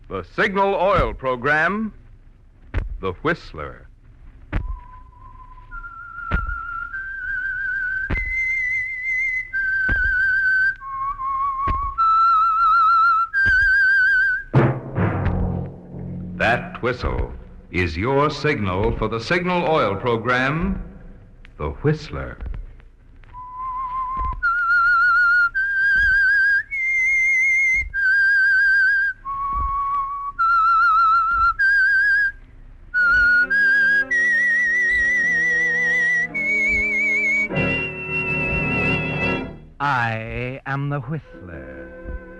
The Signal Oil Program, The Whistler. That whistle is your signal for the Signal Oil Program, The Whistler. I am the Whistler,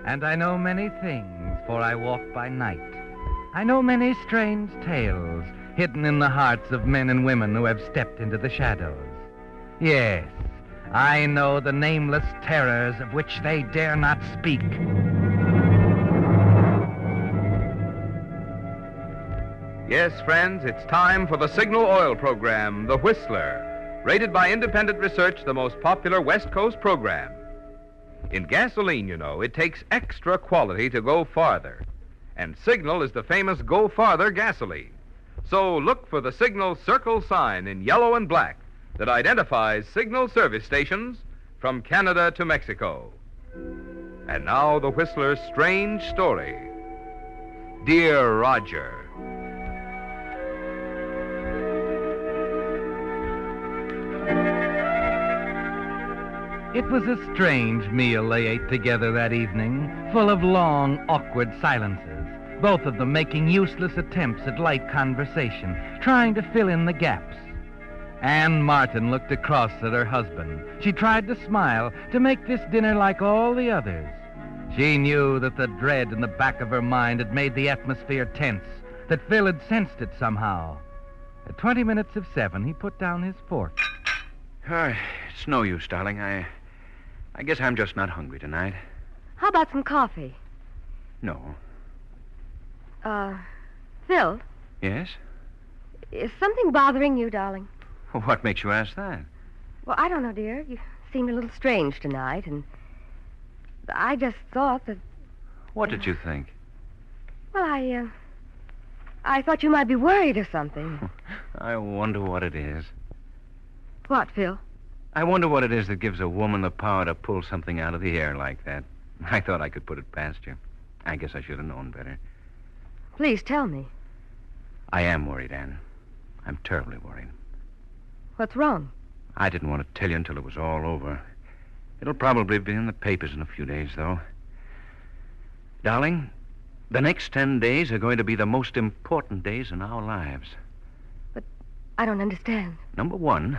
and I know many things, for I walk by night. I know many strange tales hidden in the hearts of men and women who have stepped into the shadows. Yes, I know the nameless terrors of which they dare not speak. Yes, friends, it's time for the Signal Oil Program, The Whistler, rated by independent research the most popular West Coast program. In gasoline, you know, it takes extra quality to go farther. And Signal is the famous Go Farther gasoline. So look for the Signal Circle sign in yellow and black that identifies Signal service stations from Canada to Mexico. And now the Whistler's strange story. Dear Roger. It was a strange meal they ate together that evening, full of long, awkward silences, both of them making useless attempts at light conversation, trying to fill in the gaps. Anne Martin looked across at her husband. She tried to smile, to make this dinner like all the others. She knew that the dread in the back of her mind had made the atmosphere tense, that Phil had sensed it somehow. At 20 minutes of 7, he put down his fork. It's no use, darling. I guess I'm just not hungry tonight. How about some coffee? No. Phil, Yes? is something bothering you, darling? What makes you ask that? Well, I don't know, dear. You seemed a little strange tonight, and I just thought that... What did you think? Well, I thought you might be worried or something. I wonder what it is. What, Phil? I wonder what it is that gives a woman the power to pull something out of the air like that. I thought I could put it past you. I guess I should have known better. Please tell me. I am worried, Anne. I'm terribly worried. What's wrong? I didn't want to tell you until it was all over. It'll probably be in the papers in a few days, though. Darling, the next 10 days are going to be the most important days in our lives. But I don't understand. Number one,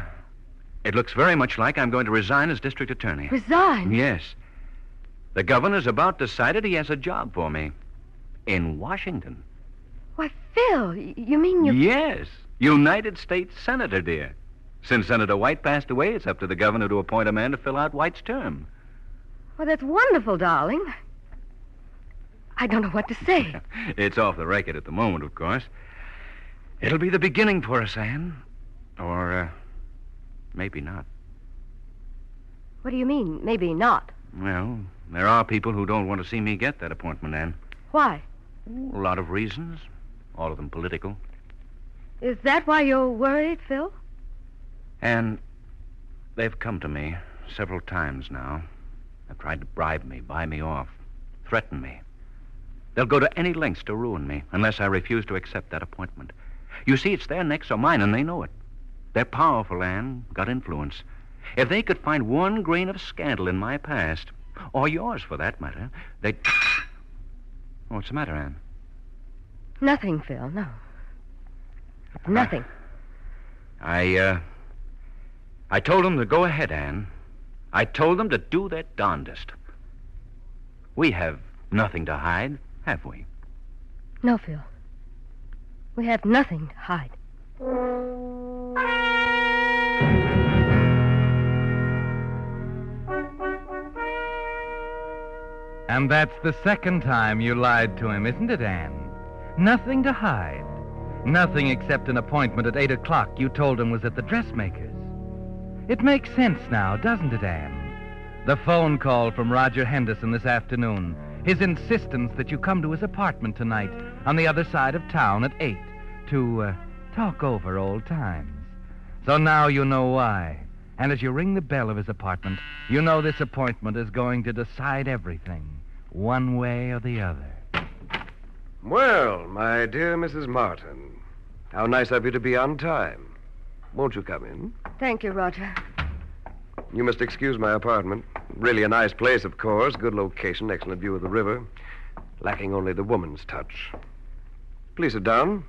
it looks very much like I'm going to resign as district attorney. Resign? Yes. The governor's about decided he has a job for me. In Washington. Why, Phil, you mean you... Yes. United States Senator, dear. Since Senator White passed away, it's up to the governor to appoint a man to fill out White's term. Well, that's wonderful, darling. I don't know what to say. It's off the record at the moment, of course. It'll be the beginning for us, Anne. Or, maybe not. What do you mean, maybe not? Well, there are people who don't want to see me get that appointment, Anne. Why? A lot of reasons. All of them political. Is that why you're worried, Phil? And they've come to me several times now. They've tried to bribe me, buy me off, threaten me. They'll go to any lengths to ruin me unless I refuse to accept that appointment. You see, it's their necks or mine, and they know it. They're powerful, Anne, got influence. If they could find one grain of scandal in my past, or yours for that matter, they'd... What's the matter, Anne? Nothing, Phil, no. Nothing. I told them to go ahead, Anne. I told them to do their darndest. We have nothing to hide, have we? No, Phil. We have nothing to hide. And that's the second time you lied to him, isn't it, Anne? Nothing to hide. Nothing except an appointment at 8 o'clock you told him was at the dressmaker's. It makes sense now, doesn't it, Anne? The phone call from Roger Henderson this afternoon. his insistence that you come to his apartment tonight on the other side of town at 8 to talk over old times. So now you know why. And as you ring the bell of his apartment, you know this appointment is going to decide everything, one way or the other. Well, my dear Mrs. Martin, how nice of you to be on time. Won't you come in? Thank you, Roger. You must excuse my apartment. Really a nice place, of course. Good location, excellent view of the river. Lacking only the woman's touch. Please sit down.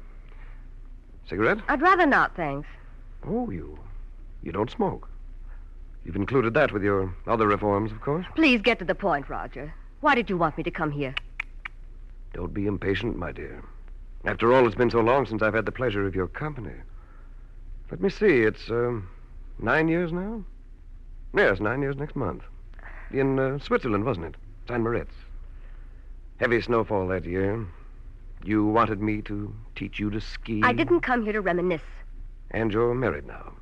Cigarette? I'd rather not, thanks. Oh, you don't smoke. You've included that with your other reforms, of course. Please get to the point, Roger. Why did you want me to come here? Don't be impatient, my dear. After all, it's been so long since I've had the pleasure of your company. Let me see, it's 9 years now? Yes, 9 years next month. In Switzerland, wasn't it? St. Moritz. Heavy snowfall that year. You wanted me to teach you to ski. I didn't come here to reminisce. And you're married now.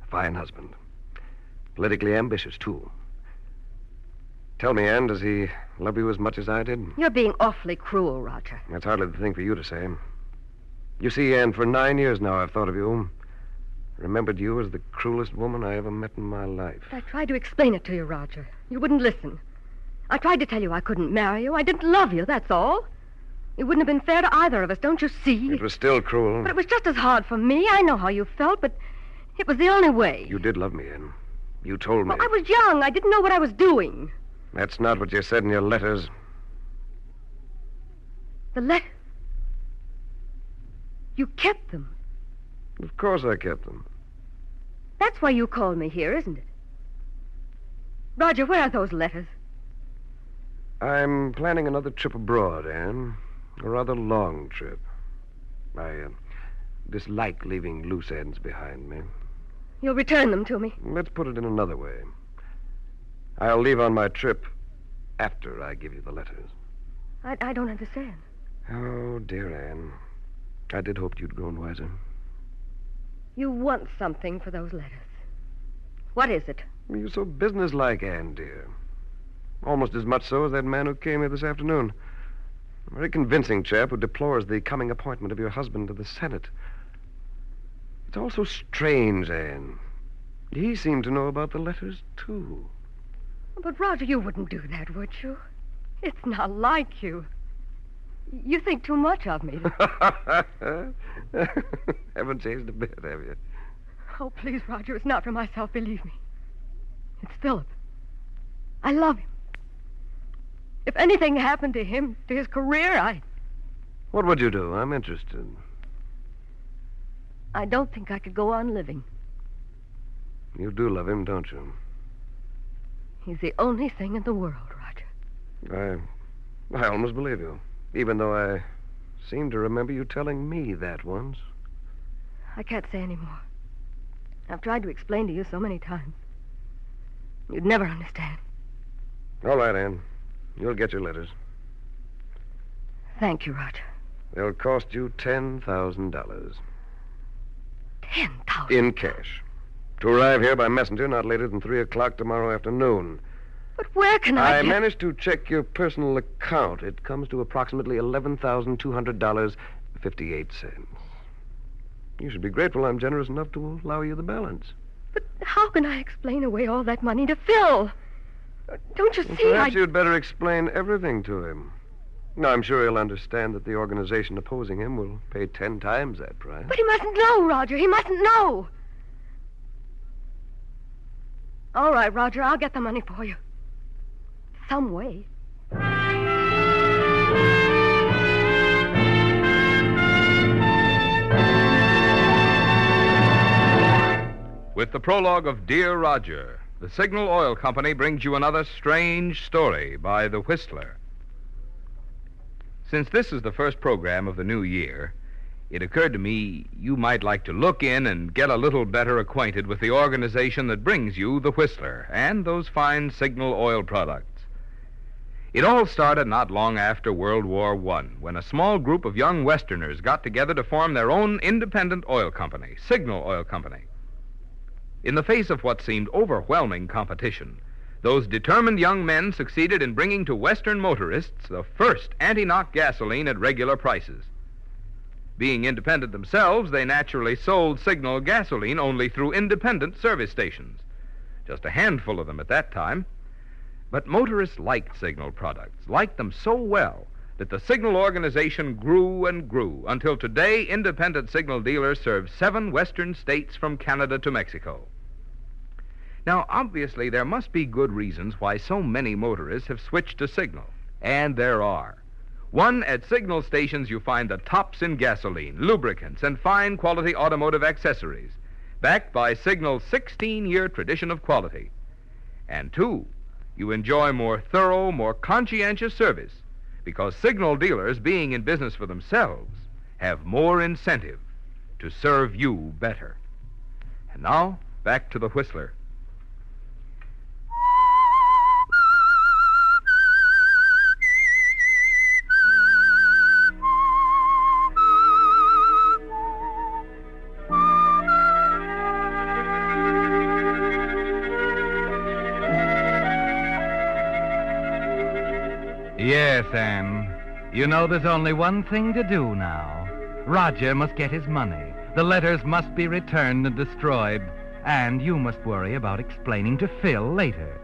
A fine husband. Politically ambitious, too. Tell me, Anne, does he love you as much as I did? You're being awfully cruel, Roger. That's hardly the thing for you to say. You see, Anne, for 9 years now I've thought of you. Remembered you as the cruelest woman I ever met in my life. I tried to explain it to you, Roger. You wouldn't listen. I tried to tell you I couldn't marry you. I didn't love you, that's all. It wouldn't have been fair to either of us, don't you see? It was still cruel. But it was just as hard for me. I know how you felt, but it was the only way. You did love me, Anne. You told me. Well, I was young. I didn't know what I was doing. That's not what you said in your letters. The letters? You kept them. Of course I kept them. That's why you called me here, isn't it? Roger, where are those letters? I'm planning another trip abroad, Anne. A rather long trip. I dislike leaving loose ends behind me. You'll return them to me. Let's put it in another way. I'll leave on my trip after I give you the letters. I don't understand. Oh, dear Anne. I did hope you'd grown wiser. You want something for those letters. What is it? You're so businesslike, Anne, dear. Almost as much so as that man who came here this afternoon. A very convincing chap who deplores the coming appointment of your husband to the Senate. It's all so strange, Anne. He seemed to know about the letters, too. But, Roger, you wouldn't do that, would you? It's not like you. You think too much of me. Haven't changed a bit, have you? Oh, please, Roger, it's not for myself, believe me. It's Philip. I love him. If anything happened to him, to his career, What would you do? I'm interested. I don't think I could go on living. You do love him, don't you? He's the only thing in the world, Roger. I almost believe you. Even though I seem to remember you telling me that once. I can't say any more. I've tried to explain to you so many times. You'd never understand. All right, Anne. You'll get your letters. Thank you, Roger. They'll cost you $10,000. $10,000? In cash. To arrive here by messenger not later than 3 o'clock tomorrow afternoon. But where can I get... managed to check your personal account. It comes to approximately $11,200.58. You should be grateful I'm generous enough to allow you the balance. But how can I explain away all that money to Phil? Don't you see, Perhaps you'd better explain everything to him. Now, I'm sure he'll understand that the organization opposing him will pay 10 times that price. But he mustn't know, Roger. He mustn't know. All right, Roger, I'll get the money for you. Some way. With the prologue of Dear Roger, the Signal Oil Company brings you another strange story by The Whistler. Since this is the first program of the new year, it occurred to me you might like to look in and get a little better acquainted with the organization that brings you The Whistler and those fine Signal Oil products. It all started not long after World War I, when a small group of young Westerners got together to form their own independent oil company, Signal Oil Company. In the face of what seemed overwhelming competition, those determined young men succeeded in bringing to Western motorists the first anti-knock gasoline at regular prices. Being independent themselves, they naturally sold Signal gasoline only through independent service stations. Just a handful of them at that time. But motorists liked Signal products, liked them so well that the Signal organization grew and grew until today independent Signal dealers serve 7 western states from Canada to Mexico. Now, obviously, there must be good reasons why so many motorists have switched to Signal, and there are. One, at Signal stations you find the tops in gasoline, lubricants, and fine quality automotive accessories, backed by Signal's 16-year tradition of quality. And 2, you enjoy more thorough, more conscientious service, because Signal dealers, being in business for themselves, have more incentive to serve you better. And now, back to the Whistler. Yes, Anne. You know there's only one thing to do now. Roger must get his money. The letters must be returned and destroyed. And you must worry about explaining to Phil later.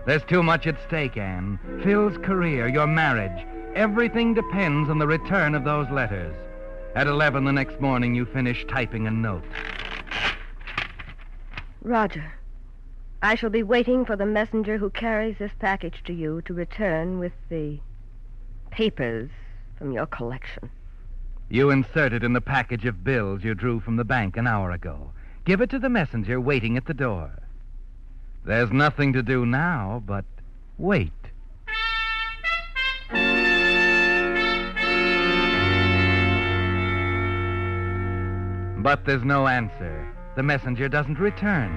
There's too much at stake, Anne. Phil's career, your marriage. Everything depends on the return of those letters. At 11 the next morning, you finish typing a note. Roger, I shall be waiting for the messenger who carries this package to you to return with the papers from your collection. You insert it in the package of bills you drew from the bank an hour ago. Give it to the messenger waiting at the door. There's nothing to do now but wait. But there's no answer. The messenger doesn't return.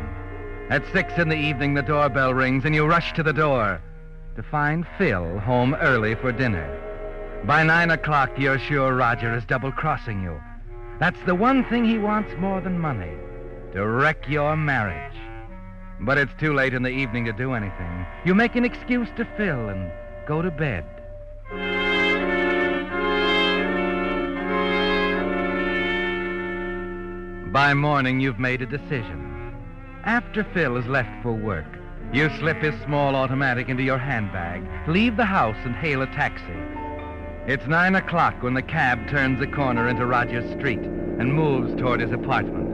At 6 in the evening, the doorbell rings, and you rush to the door to find Phil home early for dinner. By 9 o'clock, you're sure Roger is double-crossing you. That's the one thing he wants more than money, to wreck your marriage. But it's too late in the evening to do anything. You make an excuse to Phil and go to bed. By morning, you've made a decision. After Phil has left for work, you slip his small automatic into your handbag, leave the house, and hail a taxi. It's 9 o'clock when the cab turns the corner into Rogers Street and moves toward his apartment.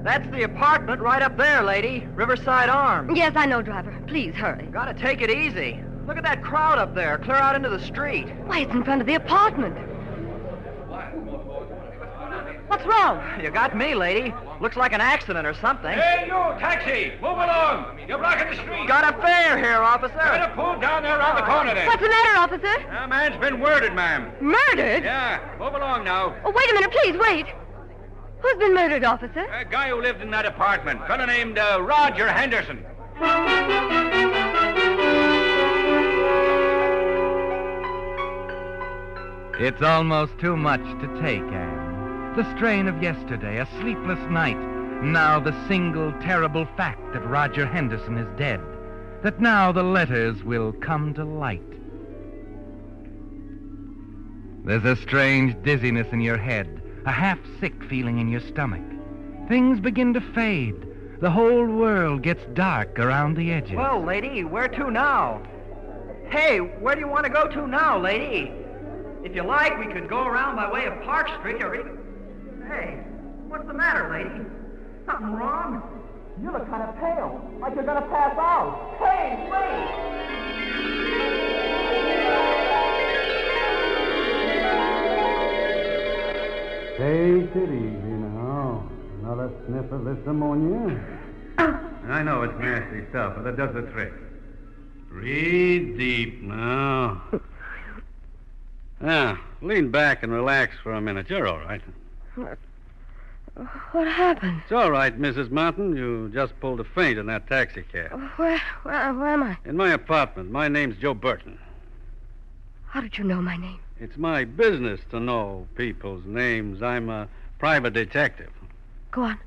That's the apartment right up there, lady. Riverside Arms. Yes, I know, driver. Please hurry. Gotta take it easy. Look at that crowd up there. Clear out into the street. Why, it's in front of the apartment. What's wrong? You got me, lady. Looks like an accident or something. Hey, you, taxi! Move along! You're blocking the street! Got a fare here, officer. Better pull down there around the corner then. What's the matter, officer? A man's been murdered, ma'am. Murdered? Yeah, move along now. Oh, wait a minute, please, wait. Who's been murdered, officer? A guy who lived in that apartment. A fellow named Roger Henderson. It's almost too much to take, Anne. The strain of yesterday, a sleepless night. Now the single terrible fact that Roger Henderson is dead. That now the letters will come to light. There's a strange dizziness in your head, a half-sick feeling in your stomach. Things begin to fade. The whole world gets dark around the edges. Well, lady, where to now? Hey, where do you want to go to now, lady? If you like, we could go around by way of Park Street or... Hey, what's the matter, lady? Something wrong? You look kind of pale, like you're going to pass out. Hey, wait! Take it easy now. Another sniff of this ammonia. I know it's nasty stuff, but it does the trick. Breathe deep now. Now, lean back and relax for a minute. You're all right. What happened? It's all right, Mrs. Martin. You just pulled a feint in that taxi cab. Where am I? In my apartment. My name's Joe Burton. How did you know my name? It's my business to know people's names. I'm a private detective. Go on.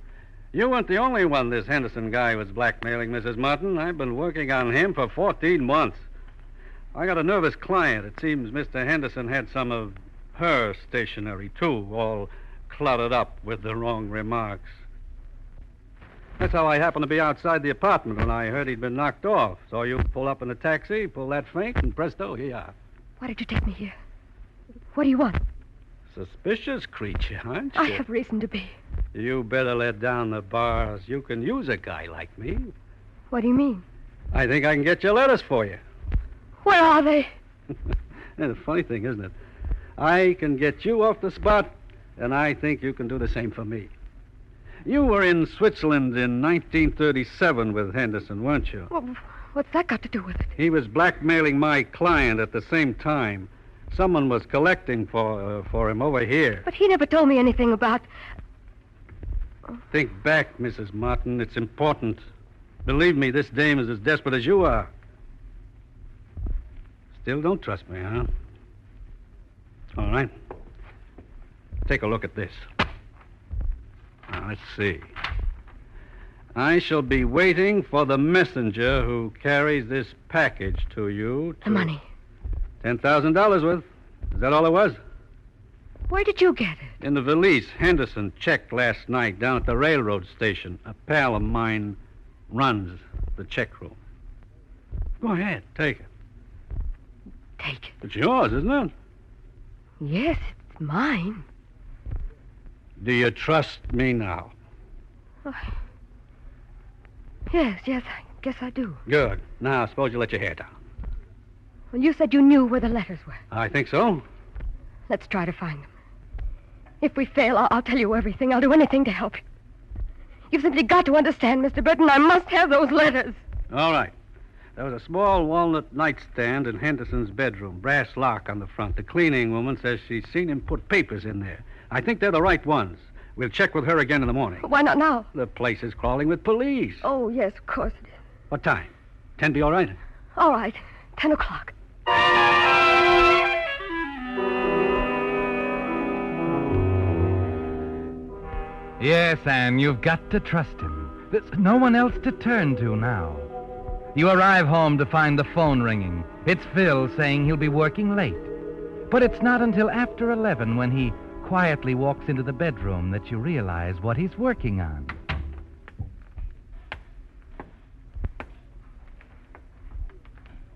You weren't the only one this Henderson guy was blackmailing, Mrs. Martin. I've been working on him for 14 months. I got a nervous client. It seems Mr. Henderson had some of her stationery, too, all cluttered up with the wrong remarks. That's how I happened to be outside the apartment when I heard he'd been knocked off. Saw you pull up in a taxi, pull that feint, and presto, here you are. Why did you take me here? What do you want? Suspicious creature, aren't you? I have reason to be. You better let down the bars. You can use a guy like me. What do you mean? I think I can get your letters for you. Where are they? That's a funny thing, isn't it? I can get you off the spot, and I think you can do the same for me. You were in Switzerland in 1937 with Henderson, weren't you? Well, what's that got to do with it? He was blackmailing my client at the same time. Someone was collecting for him over here. But he never told me anything about... Think back, Mrs. Martin. It's important. Believe me, this dame is as desperate as you are. Still don't trust me, huh? All right. Take a look at this. Now, let's see. I shall be waiting for the messenger who carries this package to you. The money. $10,000 worth. Is that all it was? Where did you get it? In the valise Henderson checked last night down at the railroad station. A pal of mine runs the check room. Go ahead, take it. Take it? It's yours, isn't it? Yes, it's mine. Do you trust me now? Oh. Yes, I guess I do. Good. Now, suppose you let your hair down. Well, you said you knew where the letters were. I think so. Let's try to find them. If we fail, I'll tell you everything. I'll do anything to help you. You've simply got to understand, Mr. Burton. I must have those letters. All right. There was a small walnut nightstand in Henderson's bedroom, brass lock on the front. The cleaning woman says she's seen him put papers in there. I think they're the right ones. We'll check with her again in the morning. Why not now? The place is crawling with police. Oh, yes, of course it is. What time? 10 be all right? All right. 10 o'clock. Yes, Anne, you've got to trust him. There's no one else to turn to now. You arrive home to find the phone ringing. It's Phil saying he'll be working late. But it's not until after 11 when he quietly walks into the bedroom that you realize what he's working on.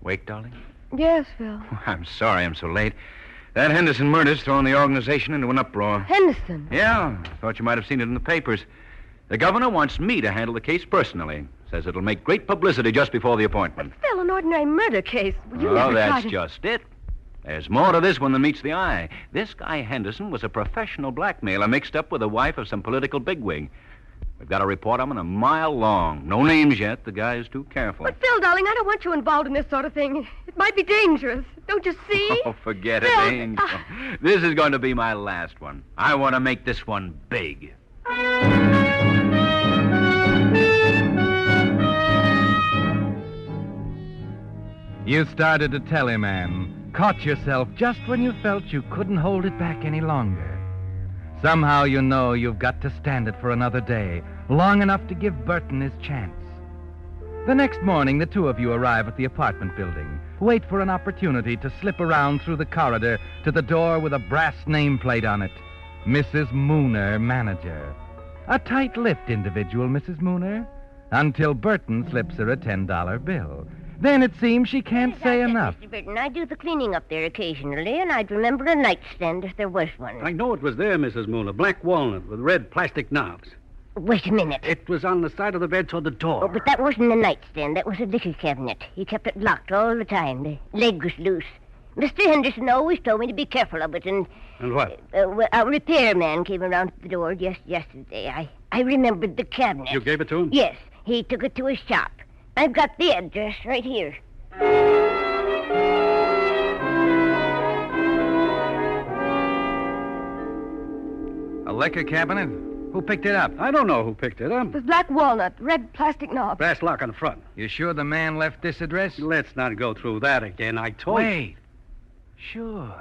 Wake, darling? Yes, Phil. I'm sorry I'm so late. That Henderson murder's thrown the organization into an uproar. Henderson? Yeah, thought you might have seen it in the papers. The governor wants me to handle the case personally. Says it'll make great publicity just before the appointment. Phil, an ordinary murder case. You Oh, never that's tried to... just it. There's more to this one than meets the eye. This guy Henderson was a professional blackmailer mixed up with the wife of some political bigwig. We've got a report on him a mile long. No names yet. The guy's too careful. But, Phil, darling, I don't want you involved in this sort of thing. It might be dangerous. Don't you see? Oh, forget Phil, it, Angel. This is going to be my last one. I want to make this one big. You started to tell him, Anne. Caught yourself just when you felt you couldn't hold it back any longer. Somehow you know you've got to stand it for another day, long enough to give Burton his chance. The next morning, the two of you arrive at the apartment building, wait for an opportunity to slip around through the corridor to the door with a brass nameplate on it. Mrs. Mooner, manager. A tight-lipped individual, Mrs. Mooner, until Burton slips her a $10 bill. Then it seems she can't say enough. Mr. Burton, I do the cleaning up there occasionally, and I'd remember a nightstand if there was one. I know it was there, Mrs. Mooner. Black walnut with red plastic knobs. Wait a minute. It was on the side of the bed toward the door. Oh, but that wasn't a nightstand. That was a liquor cabinet. He kept it locked all the time. The leg was loose. Mr. Henderson always told me to be careful of it, and... And what? Well, a repairman came around to the door just yesterday. I remembered the cabinet. You gave it to him? Yes. He took it to his shop. I've got the address right here. A liquor cabinet? Who picked it up? I don't know who picked it up. It was black walnut, red plastic knob. Brass lock on the front. You sure the man left this address? Let's not go through that again. I told you. Wait. Sure.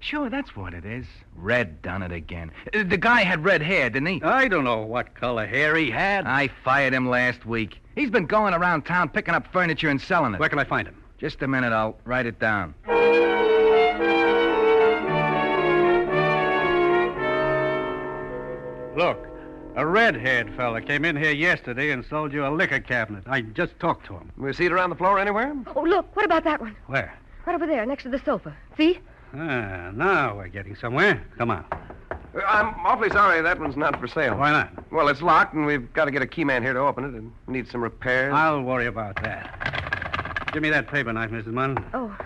Sure, that's what it is. Red done it again. The guy had red hair, didn't he? I don't know what color hair he had. I fired him last week. He's been going around town picking up furniture and selling it. Where can I find him? Just a minute, I'll write it down. Look, a red-haired fella came in here yesterday and sold you a liquor cabinet. I just talked to him. We see it around the floor anywhere? Oh, look, what about that one? Where? Right over there, next to the sofa. See? Now we're getting somewhere. Come on. I'm awfully sorry that one's not for sale. Why not? Well, it's locked, and we've got to get a key man here to open it, and we need some repairs. I'll worry about that. Give me that paper knife, Mrs. Munn. Oh,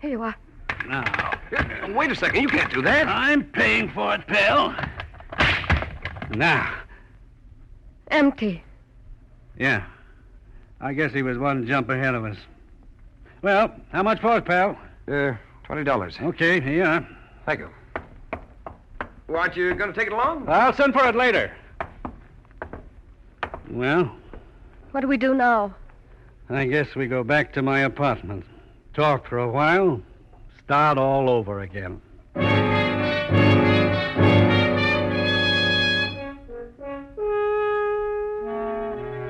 here you are. Now. Wait a second. You can't do that. I'm paying for it, pal. Now. Empty. Yeah. I guess he was one jump ahead of us. Well, how much for it, pal? $20. Okay, here you are. Thank you. Well, aren't you going to take it along? I'll send for it later. Well, What do we do now? I guess we go back to my apartment. Talk for a while. Start all over again.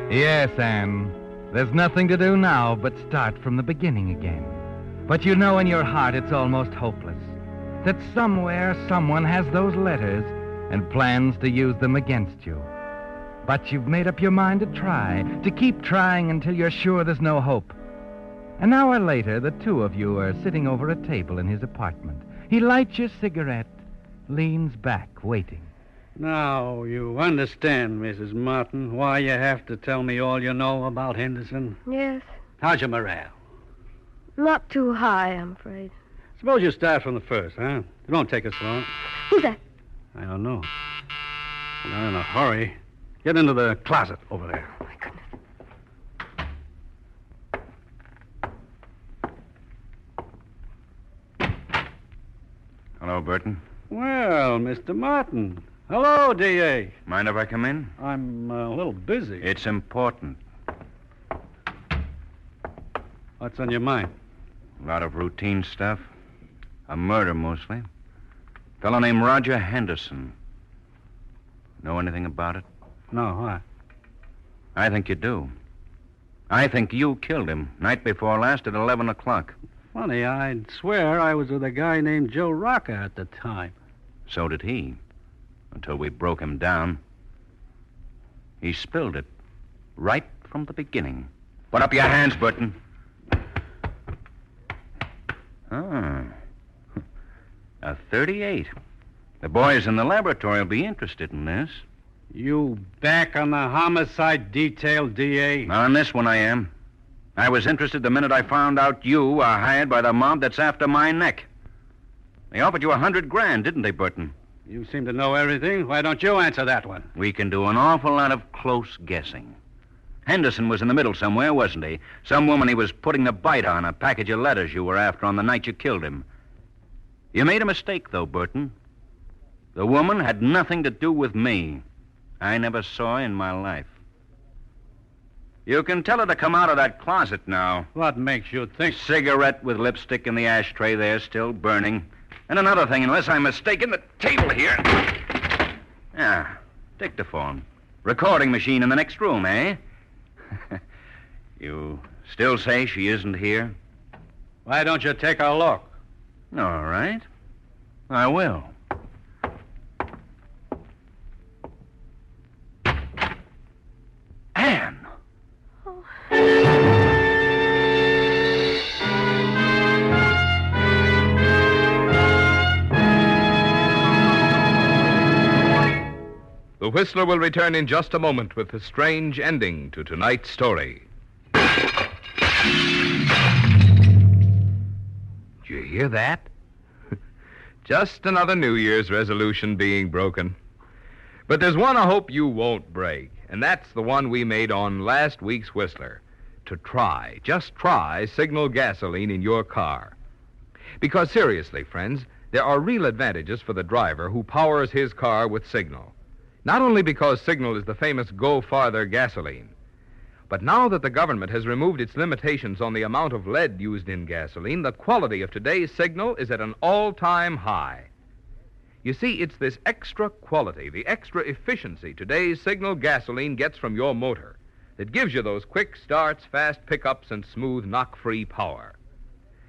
Yes, Anne. There's nothing to do now but start from the beginning again. But you know in your heart it's almost hopeless. That somewhere someone has those letters and plans to use them against you. But you've made up your mind to try, to keep trying until you're sure there's no hope. An hour later, the two of you are sitting over a table in his apartment. He lights your cigarette, leans back, waiting. Now, you understand, Mrs. Martin, why you have to tell me all you know about Henderson? Yes. How's your morale? Not too high, I'm afraid. Suppose you start from the first, huh? It won't take us long. Who's that? I don't know. We're not in a hurry. Get into the closet over there. Oh, my goodness. Hello, Burton. Well, Mr. Martin. Hello, D.A. Mind if I come in? I'm a little busy. It's important. What's on your mind? A lot of routine stuff. A murder, mostly. Fellow named Roger Henderson. Know anything about it? No, why? I think you do. I think you killed him night before last at 11 o'clock. Funny, I'd swear I was with a guy named Joe Rocca at the time. So did he. Until we broke him down. He spilled it. Right from the beginning. Put up your hands, Burton. Ah. A 38. The boys in the laboratory will be interested in this. You back on the homicide detail, D.A.? On this one I am. I was interested the minute I found out you are hired by the mob that's after my neck. They offered you $100,000, didn't they, Burton? You seem to know everything. Why don't you answer that one? We can do an awful lot of close guessing. Henderson was in the middle somewhere, wasn't he? Some woman he was putting the bite on, a package of letters you were after on the night you killed him. You made a mistake, though, Burton. The woman had nothing to do with me. I never saw her in my life. You can tell her to come out of that closet now. What makes you think? Cigarette with lipstick in the ashtray there, still burning. And another thing, unless I'm mistaken, the table here. Yeah, dictaphone. Recording machine in the next room, eh? You still say she isn't here? Why don't you take a look? All right. I will. Anne! The Whistler will return in just a moment with a strange ending to tonight's story. Did you hear that? Just another New Year's resolution being broken. But there's one I hope you won't break, and that's the one we made on last week's Whistler. To try, just try, Signal gasoline in your car. Because seriously, friends, there are real advantages for the driver who powers his car with Signal. Not only because Signal is the famous Go Farther gasoline, But now that the government has removed its limitations on the amount of lead used in gasoline, the quality of today's Signal is at an all-time high. You see, it's this extra quality, the extra efficiency today's Signal gasoline gets from your motor that gives you those quick starts, fast pickups, and smooth knock-free power.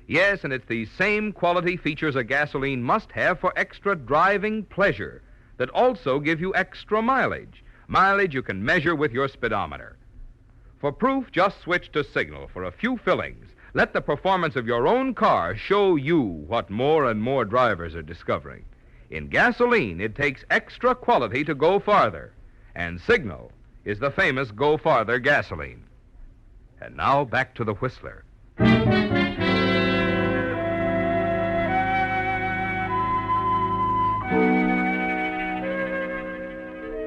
Yes, and it's these same quality features a gasoline must have for extra driving pleasure that also give you extra mileage you can measure with your speedometer. For proof, just switch to Signal for a few fillings. Let the performance of your own car show you what more and more drivers are discovering. In gasoline, it takes extra quality to go farther, and Signal is the famous Go Farther gasoline. And now back to the Whistler.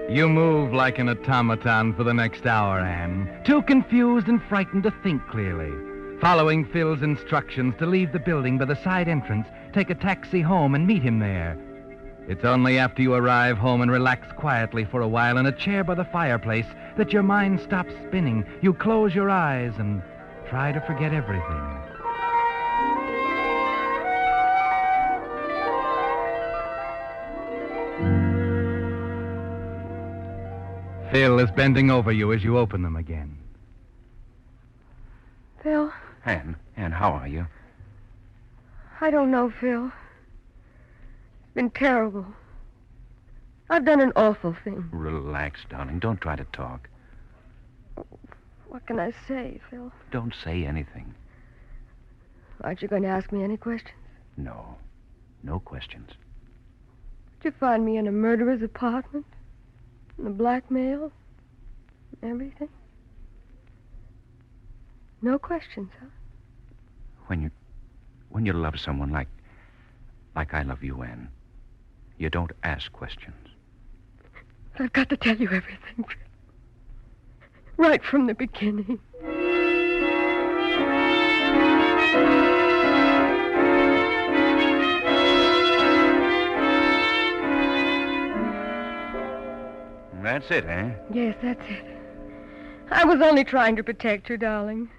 You move like an automaton for the next hour, Anne. Too confused and frightened to think clearly. Following Phil's instructions to leave the building by the side entrance, take a taxi home and meet him there. It's only after you arrive home and relax quietly for a while in a chair by the fireplace that your mind stops spinning. You close your eyes and try to forget everything. Phil is bending over you as you open them again. Phil? Anne, how are you? I don't know, Phil. It's been terrible. I've done an awful thing. Relax, darling. Don't try to talk. What can I say, Phil? Don't say anything. Aren't you going to ask me any questions? No. No questions. Did you find me in a murderer's apartment? And the blackmail? Everything? No questions, huh? When you love someone like I love you, Anne, you don't ask questions. I've got to tell you everything. Right from the beginning. That's it, eh? Yes, that's it. I was only trying to protect you, darling.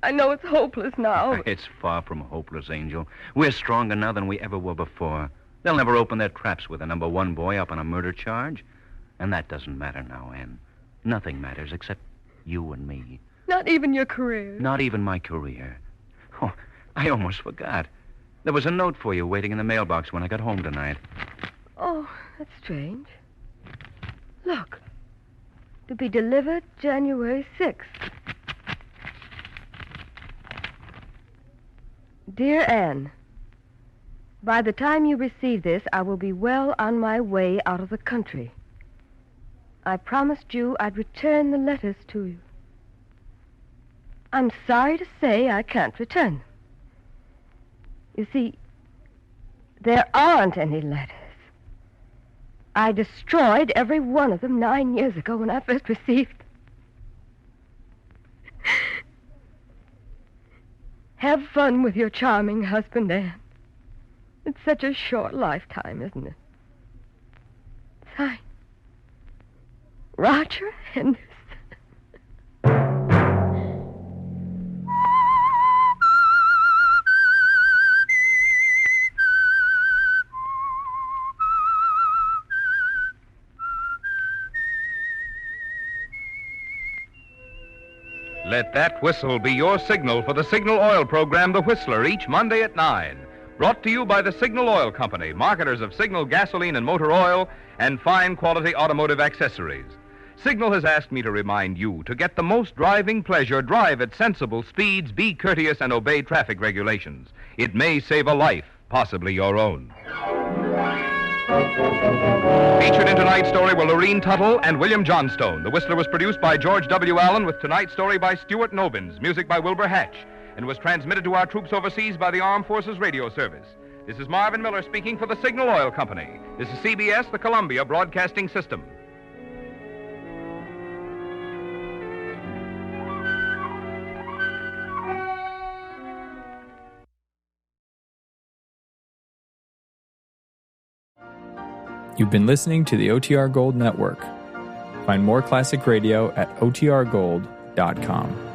I know it's hopeless now. It's far from hopeless, Angel. We're stronger now than we ever were before. They'll never open their traps with a number one boy up on a murder charge. And that doesn't matter now, Anne. Nothing matters except you and me. Not even your career. Not even my career. Oh, I almost forgot. There was a note for you waiting in the mailbox when I got home tonight. Oh, that's strange. Look. To be delivered January 6th. Dear Anne, by the time you receive this, I will be well on my way out of the country. I promised you I'd return the letters to you. I'm sorry to say I can't return them. You see, there aren't any letters. I destroyed every one of them 9 years ago when I first received them. Have fun with your charming husband, Anne. It's such a short lifetime, isn't it? Signed, Roger Henderson. Let that whistle be your signal for the Signal Oil program, The Whistler, each Monday at 9. Brought to you by the Signal Oil Company, marketers of Signal gasoline and motor oil and fine quality automotive accessories. Signal has asked me to remind you to get the most driving pleasure, drive at sensible speeds, be courteous, and obey traffic regulations. It may save a life, possibly your own. Featured in tonight's story were Lorene Tuttle and William Johnstone. The Whistler was produced by George W. Allen with tonight's story by Stuart Nobins, music by Wilbur Hatch, and was transmitted to our troops overseas by the Armed Forces Radio Service. This is Marvin Miller speaking for the Signal Oil Company. This is CBS, the Columbia Broadcasting System. You've been listening to the OTR Gold Network. Find more classic radio at otrgold.com.